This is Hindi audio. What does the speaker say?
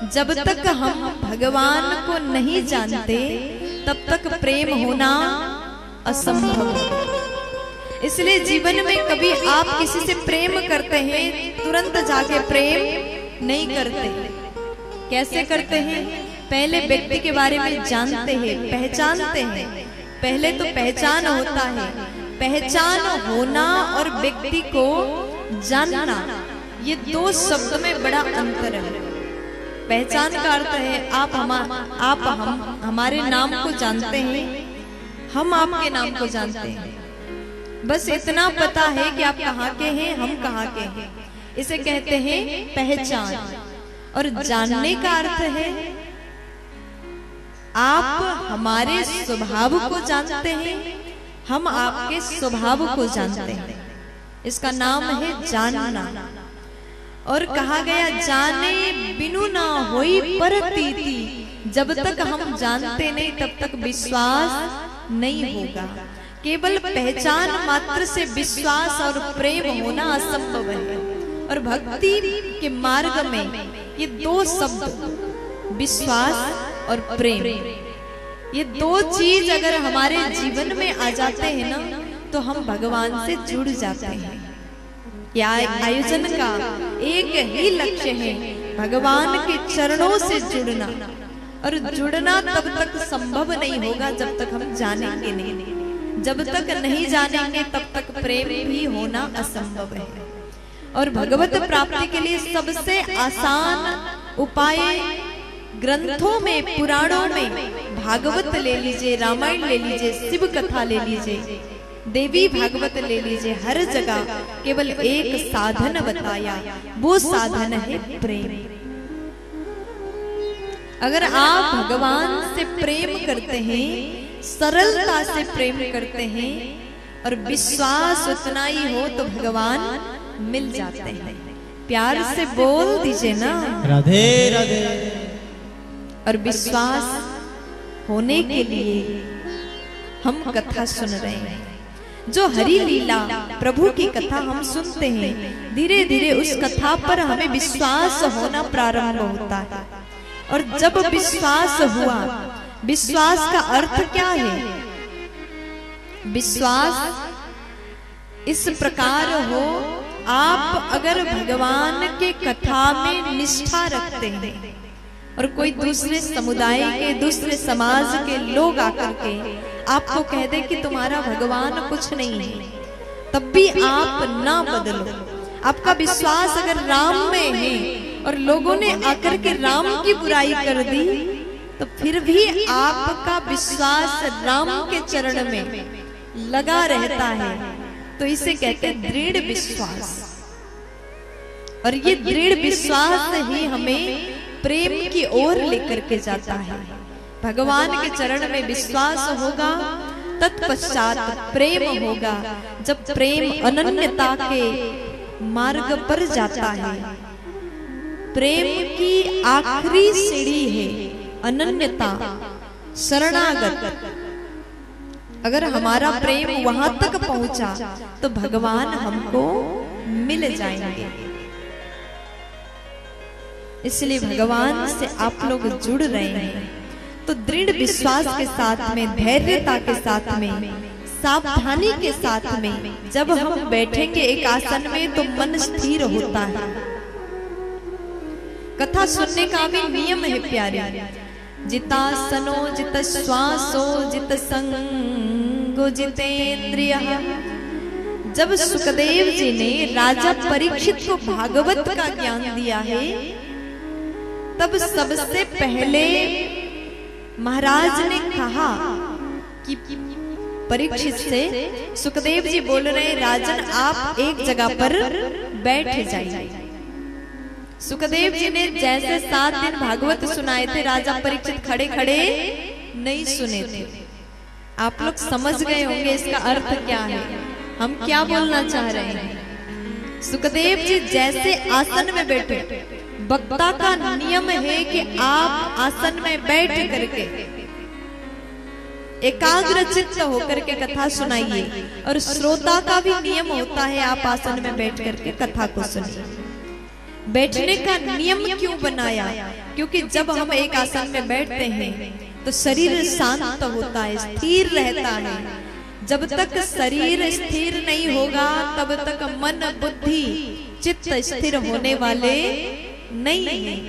जब तक हम भगवान को नहीं जानते तब तक प्रेम होना असंभव है। इसलिए जीवन में कभी आप किसी से प्रेम करते हैं, तुरंत जाके प्रेम नहीं करते। कैसे करते हैं? पहले व्यक्ति के बारे में जानते हैं, पहचानते हैं। पहले तो पहचान होता है। पहचान होना और व्यक्ति को जानना, ये दो शब्द में बड़ा अंतर है। पहचान का अर्थ है आप हम हमारे नाम को जानते हैं, हम आपके नाम को जानते हैं। बस इतना पता है कि आप कहाँ के हैं, हम कहाँ के हैं। इसे कहते हैं पहचान। और जानने का अर्थ है आप हमारे स्वभाव को जानते हैं, हम आपके स्वभाव को जानते हैं। इसका नाम है जानना। और कहा गया जाने बिनु ना होई परतीति। जब तक हम जानते नहीं तब तक विश्वास नहीं होगा। केवल पहचान मात्र से विश्वास और प्रेम होना असंभव है। और भक्ति के मार्ग में ये दो शब्द विश्वास और प्रेम, ये दो चीज अगर हमारे जीवन में आ जाते हैं ना तो हम भगवान से जुड़ जाते हैं। या आयोजन का एक ही लक्ष्य है, भगवान के चरणों से जुड़ना। और जुड़ना तब तक संभव नहीं होगा जब तक हम जानेंगे नहीं। जब तक नहीं जानेंगे तब तक प्रेम भी होना असंभव है। और भगवत प्राप्ति के लिए सबसे आसान उपाय ग्रंथों में, पुराणों में भागवत ले लीजिए, रामायण ले लीजिए, शिव कथा ले लीजिए, देवी भागवत ले लीजिए, हर जगह केवल एक साधन बताया, वो साधन है प्रेम। अगर आप भगवान से प्रेम करते हैं, सरलता से प्रेम करते हैं और विश्वास उतना ही हो तो भगवान मिल जाते हैं। प्यार से बोल दीजिए ना, राधे राधे। और विश्वास होने के लिए हम कथा सुन रहे हैं। जो हरि लीला प्रभु की कथा हम सुनते हैं, धीरे धीरे उस कथा पर हमें विश्वास होना प्रारंभ होता है। और जब विश्वास हुआ, विश्वास का अर्थ क्या है? विश्वास इस प्रकार हो, आप अगर भगवान के कथा में निष्ठा रखते हैं और कोई दूसरे समुदाय के, दूसरे समाज के लोग आकर के आपको कह दे कि तुम्हारा भगवान कुछ नहीं है, तब भी आप ना बदलो। आपका विश्वास अगर राम में है और लोगों ने आकर के राम की बुराई कर दी, तो फिर भी आपका विश्वास राम के चरण में लगा रहता है, तो इसे कहते हैं दृढ़ विश्वास। और ये दृढ़ विश्वास ही हमें प्रेम की ओर लेकर के जाता है। भगवान के चरण में विश्वास होगा, तत्पश्चात प्रेम होगा। जब प्रेम अनन्यता के मार्ग पर जाता है, प्रेम की आखिरी सीढ़ी है अनन्यता, शरणागत। अगर हमारा प्रेम वहां तक पहुंचा तो भगवान हमको मिल जाएंगे। इसलिए भगवान से आप लोग जुड़ रहे हैं तो दृढ़ विश्वास के साथ में, धैर्यता के साथ में, सावधानी के साथ में जब हम बैठेंगे एक आसन में तो मन स्थिर होता है। कथा सुनने का भी नियम है प्यारे। जितासनो जित श्वासो जित संगो जितेंद्रिय। जब सुखदेव जी ने राजा परीक्षित को भागवत का ज्ञान दिया है, तब सबसे पहले महाराज ने कहा कि परीक्षित से, सुखदेव जी बोल रहे हैं राजन आप एक जगह पर बैठ जाइए। सुखदेव जी ने जैसे 7 दिन भागवत सुनाए थे, राजा परीक्षित खड़े खड़े नहीं सुने थे। आप लोग समझ गए होंगे इसका अर्थ क्या है, हम क्या बोलना चाह रहे हैं। सुखदेव जी जैसे आसन में बैठे, वक्ता का नियम है कि आप आसन में बैठ करके एकाग्र चित्त होकर के कथा सुनाइए। और श्रोता का भी नियम होता है, आप आसन में बैठ करके कथा को सुनिए। बैठने का नियम क्यों बनाया? क्योंकि जब हम एक आसन में बैठते हैं तो शरीर शांत होता है, स्थिर रहता है। जब तक शरीर स्थिर नहीं होगा तब तक मन बुद्धि चित्त स्थिर होने वाले नहीं है।